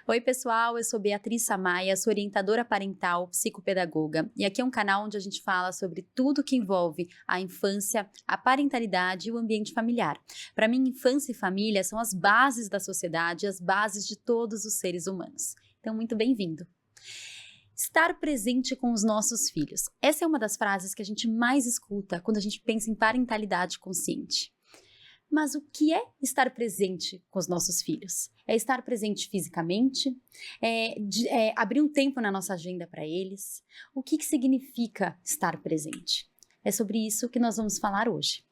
Oi, pessoal, eu sou Beatriz Samaia, sou orientadora parental, psicopedagoga, e aqui é um canal onde a gente fala sobre tudo que envolve a infância, a parentalidade e o ambiente familiar. Para mim, infância e família são as bases da sociedade, as bases de todos os seres humanos. Então, muito bem-vindo. Estar presente com os nossos filhos. Essa é uma das frases que a gente mais escuta quando a gente pensa em parentalidade consciente. Mas o que é estar presente com os nossos filhos? É estar presente fisicamente? Abrir um tempo na nossa agenda para eles? O que significa estar presente? É sobre isso que nós vamos falar hoje.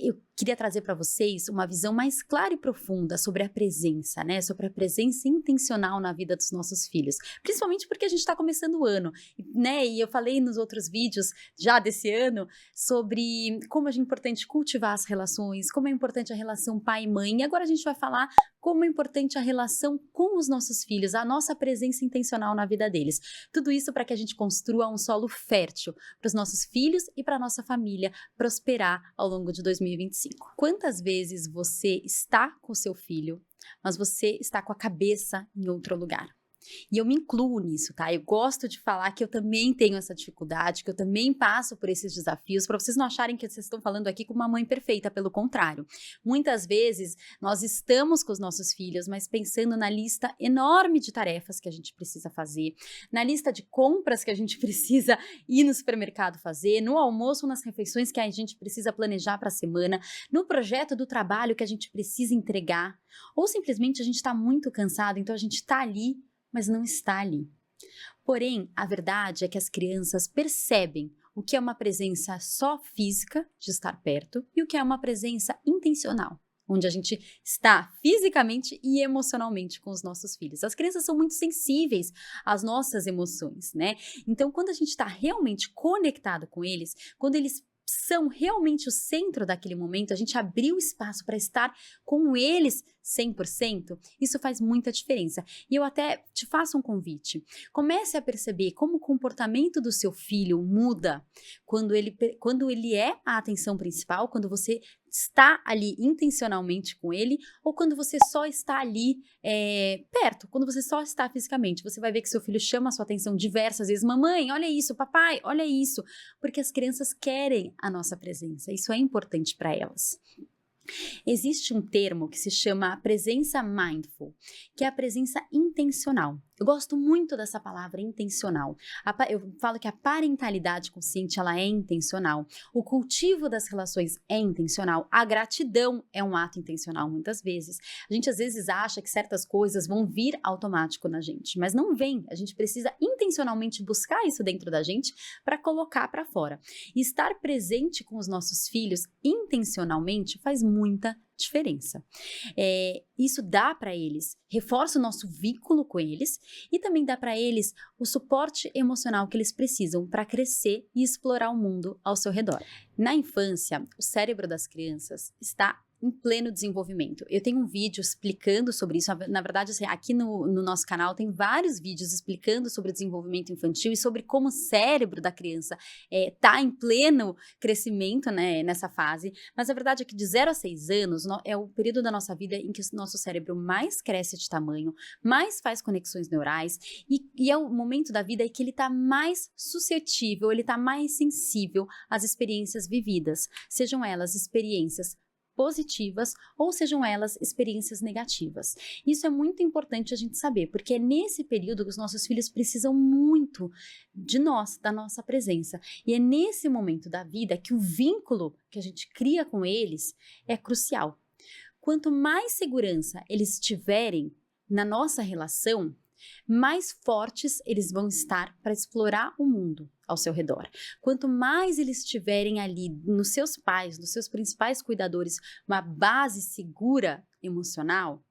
Eu queria trazer para vocês uma visão mais clara e profunda sobre a presença, né? Sobre a presença intencional na vida dos nossos filhos. Principalmente porque a gente está começando o ano, né? E eu falei nos outros vídeos já desse ano sobre como é importante cultivar as relações, como é importante a relação pai e mãe. E agora a gente vai falar como é importante a relação com os nossos filhos, a nossa presença intencional na vida deles. Tudo isso para que a gente construa um solo fértil para os nossos filhos e para a nossa família prosperar ao longo de 2025. Quantas vezes você está com seu filho, mas você está com a cabeça em outro lugar? E eu me incluo nisso, tá? Eu gosto de falar que eu também tenho essa dificuldade, que eu também passo por esses desafios, para vocês não acharem que vocês estão falando aqui com uma mãe perfeita, pelo contrário. Muitas vezes nós estamos com os nossos filhos, mas pensando na lista enorme de tarefas que a gente precisa fazer, na lista de compras que a gente precisa ir no supermercado fazer, no almoço, nas refeições que a gente precisa planejar para a semana, no projeto do trabalho que a gente precisa entregar, ou simplesmente a gente está muito cansado, então a gente está ali, mas não está ali. Porém, a verdade é que as crianças percebem o que é uma presença só física, de estar perto, e o que é uma presença intencional, onde a gente está fisicamente e emocionalmente com os nossos filhos. As crianças são muito sensíveis às nossas emoções, né? Então, quando a gente está realmente conectado com eles, quando eles são realmente o centro daquele momento, a gente abriu espaço para estar com eles 100%, isso faz muita diferença. E eu até te faço um convite. Comece a perceber como o comportamento do seu filho muda quando ele é a atenção principal, quando você está ali intencionalmente com ele, ou quando você só está ali perto, quando você só está fisicamente. Você vai ver que seu filho chama a sua atenção diversas vezes. Mamãe, olha isso, papai, olha isso. Porque as crianças querem a nossa presença. Isso é importante para elas. Existe um termo que se chama presença mindful, que é a presença intencional. Eu gosto muito dessa palavra intencional. Eu falo que a parentalidade consciente, ela é intencional. O cultivo das relações é intencional. A gratidão é um ato intencional muitas vezes. A gente às vezes acha que certas coisas vão vir automático na gente, mas não vem. A gente precisa intencionalmente buscar isso dentro da gente para colocar para fora. E estar presente com os nossos filhos intencionalmente faz muita diferença. Isso dá para eles, reforça o nosso vínculo com eles e também dá para eles o suporte emocional que eles precisam para crescer e explorar o mundo ao seu redor. Na infância, o cérebro das crianças está em pleno desenvolvimento. Eu tenho um vídeo explicando sobre isso. Na verdade, assim, aqui no nosso canal tem vários vídeos explicando sobre o desenvolvimento infantil e sobre como o cérebro da criança está em pleno crescimento, né, nessa fase. Mas a verdade é que de 0 a 6 anos é o período da nossa vida em que o nosso cérebro mais cresce de tamanho, mais faz conexões neurais e é o momento da vida em que ele está mais suscetível, ele está mais sensível às experiências vividas, sejam elas experiências positivas ou sejam elas experiências negativas. Isso é muito importante a gente saber, porque é nesse período que os nossos filhos precisam muito de nós, da nossa presença. E é nesse momento da vida que o vínculo que a gente cria com eles é crucial. Quanto mais segurança eles tiverem na nossa relação, mais fortes eles vão estar para explorar o mundo ao seu redor. Quanto mais eles estiverem ali nos seus pais, nos seus principais cuidadores, uma base segura emocional,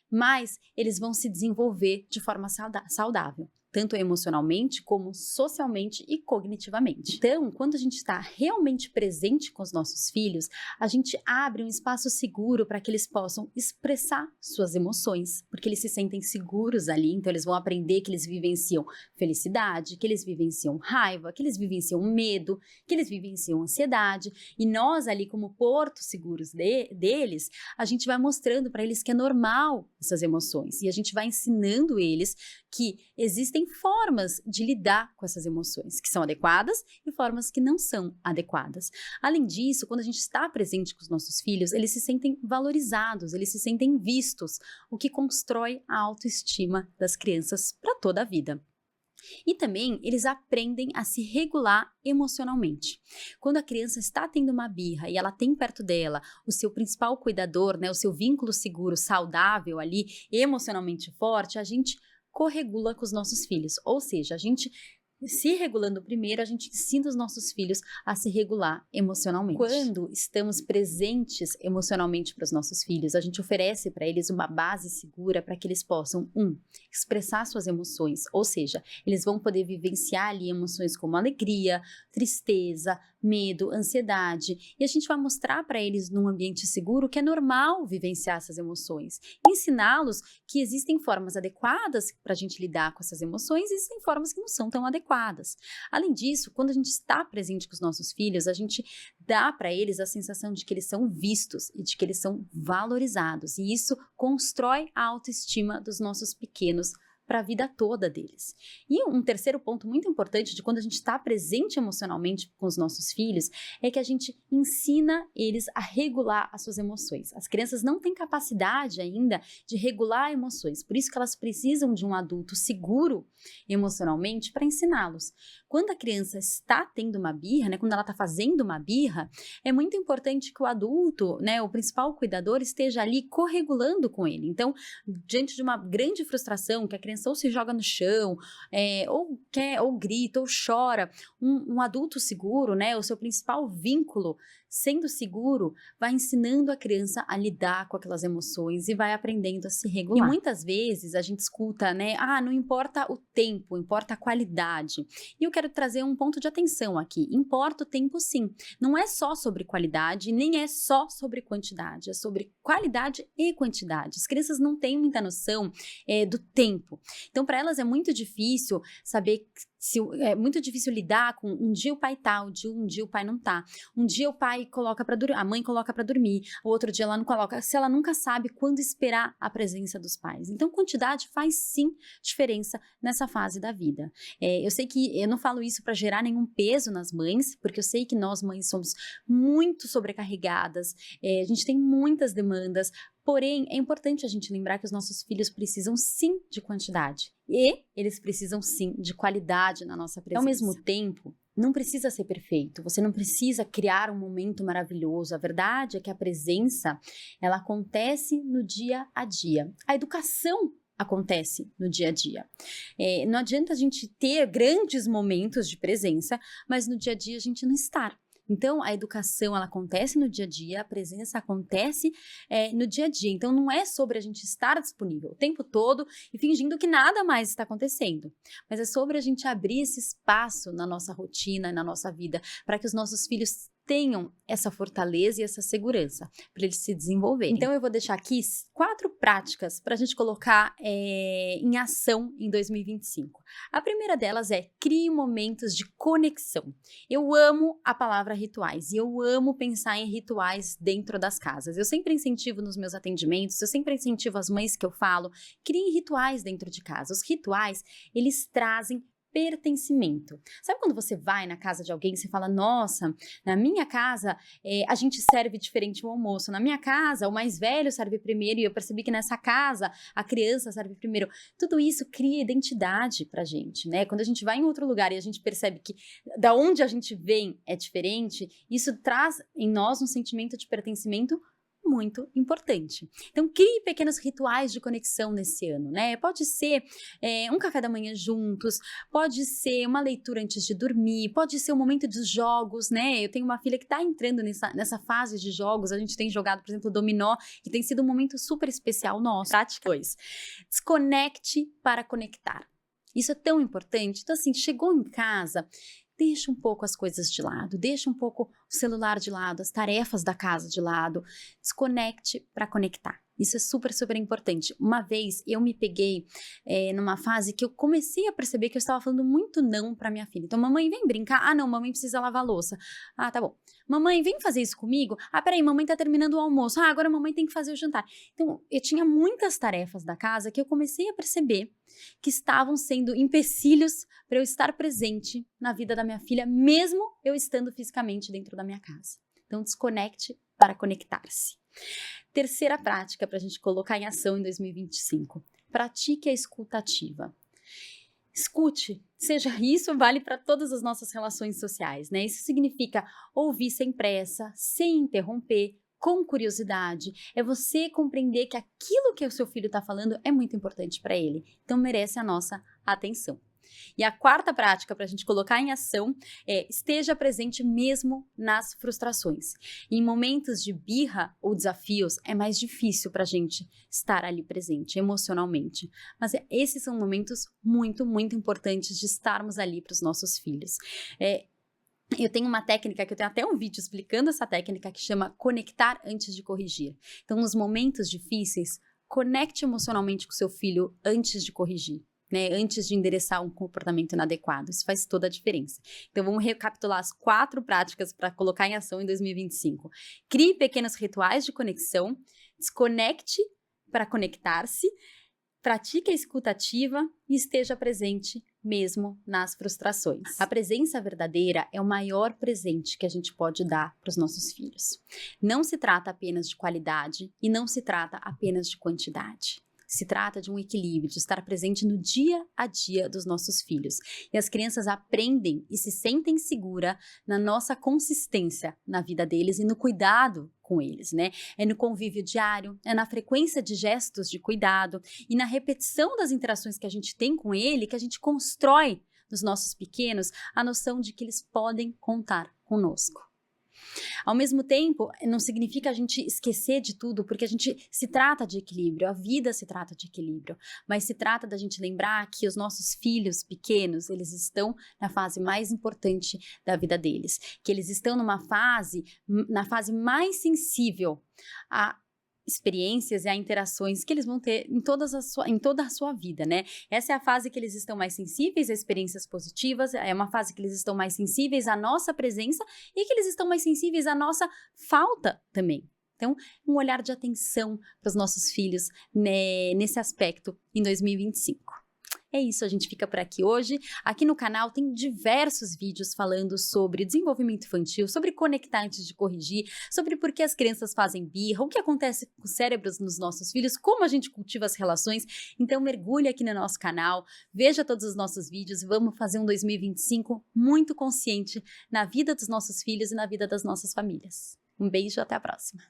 mais eles vão se desenvolver de forma saudável. tanto emocionalmente como socialmente e cognitivamente. Então, quando a gente está realmente presente com os nossos filhos, a gente abre um espaço seguro para que eles possam expressar suas emoções, porque eles se sentem seguros ali, então eles vão aprender que eles vivenciam felicidade, que eles vivenciam raiva, que eles vivenciam medo, que eles vivenciam ansiedade, e nós ali como portos seguros deles, a gente vai mostrando para eles que é normal essas emoções, e a gente vai ensinando eles que existem formas de lidar com essas emoções, que são adequadas e formas que não são adequadas. Além disso, quando a gente está presente com os nossos filhos, eles se sentem valorizados, eles se sentem vistos, o que constrói a autoestima das crianças para toda a vida. E também eles aprendem a se regular emocionalmente. Quando a criança está tendo uma birra e ela tem perto dela o seu principal cuidador, né, o seu vínculo seguro, saudável ali, emocionalmente forte, a gente corregula com os nossos filhos. Ou seja, a gente se regulando primeiro, a gente ensina os nossos filhos a se regular emocionalmente. Quando estamos presentes emocionalmente para os nossos filhos, a gente oferece para eles uma base segura para que eles possam, expressar suas emoções, ou seja, eles vão poder vivenciar ali emoções como alegria, tristeza, medo, ansiedade, e a gente vai mostrar para eles num ambiente seguro que é normal vivenciar essas emoções, ensiná-los que existem formas adequadas para a gente lidar com essas emoções e existem formas que não são tão adequadas. Além disso, quando a gente está presente com os nossos filhos, a gente dá para eles a sensação de que eles são vistos e de que eles são valorizados, e isso constrói a autoestima dos nossos pequenos para a vida toda deles. E um terceiro ponto muito importante de quando a gente está presente emocionalmente com os nossos filhos é que a gente ensina eles a regular as suas emoções. As crianças não têm capacidade ainda de regular emoções, por isso que elas precisam de um adulto seguro emocionalmente para ensiná-los. Quando a criança está tendo uma birra, né, quando ela está fazendo uma birra, é muito importante que o adulto, né, o principal cuidador, esteja ali corregulando com ele. Então, diante de uma grande frustração, que a criança ou se joga no chão, ou quer, ou grita, ou chora, um adulto seguro, né, o seu principal vínculo, sendo seguro, vai ensinando a criança a lidar com aquelas emoções e vai aprendendo a se regular. E muitas vezes a gente escuta, né, não importa o tempo, importa a qualidade. E eu quero trazer um ponto de atenção aqui. Importa o tempo, sim. Não é só sobre qualidade, nem é só sobre quantidade, é sobre qualidade e quantidade. As crianças não têm muita noção do tempo. Então, para elas é muito difícil saber é muito difícil lidar com um dia o pai tá, um dia o pai não tá. Um dia o pai coloca para dormir, a mãe coloca para dormir, o outro dia ela não coloca, se ela nunca sabe quando esperar a presença dos pais. Então, quantidade faz sim diferença nessa fase da vida. Eu sei que eu não falo isso para gerar nenhum peso nas mães, porque eu sei que nós mães somos muito sobrecarregadas, a gente tem muitas demandas. Porém, é importante a gente lembrar que os nossos filhos precisam sim de quantidade e eles precisam sim de qualidade na nossa presença. Ao mesmo tempo, não precisa ser perfeito, você não precisa criar um momento maravilhoso. A verdade é que a presença, ela acontece no dia a dia. A educação acontece no dia a dia. Não adianta a gente ter grandes momentos de presença, mas no dia a dia a gente não estar. Então, a educação, ela acontece no dia a dia, a presença acontece no dia a dia. Então, não é sobre a gente estar disponível o tempo todo e fingindo que nada mais está acontecendo. Mas é sobre a gente abrir esse espaço na nossa rotina e na nossa vida para que os nossos filhos tenham essa fortaleza e essa segurança para eles se desenvolverem. Então, eu vou deixar aqui 4 práticas para a gente colocar em ação em 2025. A primeira delas é crie momentos de conexão. Eu amo a palavra rituais e eu amo pensar em rituais dentro das casas. Eu sempre incentivo nos meus atendimentos, eu sempre incentivo as mães que eu falo, criem rituais dentro de casa. Os rituais, eles trazem pertencimento. Sabe quando você vai na casa de alguém e você fala, nossa, na minha casa a gente serve diferente o almoço, na minha casa o mais velho serve primeiro e eu percebi que nessa casa a criança serve primeiro. Tudo isso cria identidade pra gente, né? Quando a gente vai em outro lugar e a gente percebe que da onde a gente vem é diferente, isso traz em nós um sentimento de pertencimento muito importante. Então, crie pequenos rituais de conexão nesse ano, né? Pode ser um café da manhã juntos, pode ser uma leitura antes de dormir, pode ser o momento dos jogos, né? Eu tenho uma filha que está entrando nessa fase de jogos, a gente tem jogado, por exemplo, dominó, que tem sido um momento super especial nosso. Prática 2. Desconecte para conectar. Isso é tão importante. Então, assim, chegou em casa, deixa um pouco as coisas de lado, deixa um pouco o celular de lado, as tarefas da casa de lado, desconecte para conectar. Isso é super, super importante. Uma vez eu me peguei numa fase que eu comecei a perceber que eu estava falando muito não para minha filha. Então, mamãe, vem brincar. Ah, não, mamãe precisa lavar a louça. Ah, tá bom. Mamãe, vem fazer isso comigo. Ah, peraí, mamãe tá terminando o almoço. Ah, agora mamãe tem que fazer o jantar. Então, eu tinha muitas tarefas da casa que eu comecei a perceber que estavam sendo empecilhos para eu estar presente na vida da minha filha, mesmo eu estando fisicamente dentro da minha casa. Então, desconecte para conectar-se. Terceira prática para a gente colocar em ação em 2025. Pratique a escuta ativa. Escute, isso vale para todas as nossas relações sociais, né? Isso significa ouvir sem pressa, sem interromper, com curiosidade. É você compreender que aquilo que o seu filho está falando é muito importante para ele. Então, merece a nossa atenção. E a quarta prática para a gente colocar em ação é esteja presente mesmo nas frustrações. Em momentos de birra ou desafios, é mais difícil para a gente estar ali presente emocionalmente. Mas esses são momentos muito, muito importantes de estarmos ali para os nossos filhos. Eu tenho uma técnica, que eu tenho até um vídeo explicando essa técnica, que chama conectar antes de corrigir. Então, nos momentos difíceis, conecte emocionalmente com seu filho antes de corrigir. Né, antes de endereçar um comportamento inadequado. Isso faz toda a diferença. Então, vamos recapitular as 4 práticas para colocar em ação em 2025. Crie pequenos rituais de conexão, desconecte para conectar-se, pratique a escuta ativa e esteja presente mesmo nas frustrações. A presença verdadeira é o maior presente que a gente pode dar para os nossos filhos. Não se trata apenas de qualidade e não se trata apenas de quantidade. Se trata de um equilíbrio, de estar presente no dia a dia dos nossos filhos. E as crianças aprendem e se sentem seguras na nossa consistência na vida deles e no cuidado com eles, né? É no convívio diário, é na frequência de gestos de cuidado e na repetição das interações que a gente tem com ele, que a gente constrói nos nossos pequenos a noção de que eles podem contar conosco. Ao mesmo tempo, não significa a gente esquecer de tudo, porque a gente se trata de equilíbrio, a vida se trata de equilíbrio, mas se trata da gente lembrar que os nossos filhos pequenos, eles estão na fase mais importante da vida deles, que eles estão na fase mais sensível a experiências e a interações que eles vão ter em toda a sua vida, né? Essa é a fase que eles estão mais sensíveis a experiências positivas, é uma fase que eles estão mais sensíveis à nossa presença e que eles estão mais sensíveis à nossa falta também. Então, um olhar de atenção para os nossos filhos, né, nesse aspecto em 2025. É isso, a gente fica por aqui hoje. Aqui no canal tem diversos vídeos falando sobre desenvolvimento infantil, sobre conectar antes de corrigir, sobre por que as crianças fazem birra, o que acontece com os cérebros nos nossos filhos, como a gente cultiva as relações. Então mergulhe aqui no nosso canal, veja todos os nossos vídeos e vamos fazer um 2025 muito consciente na vida dos nossos filhos e na vida das nossas famílias. Um beijo, até a próxima!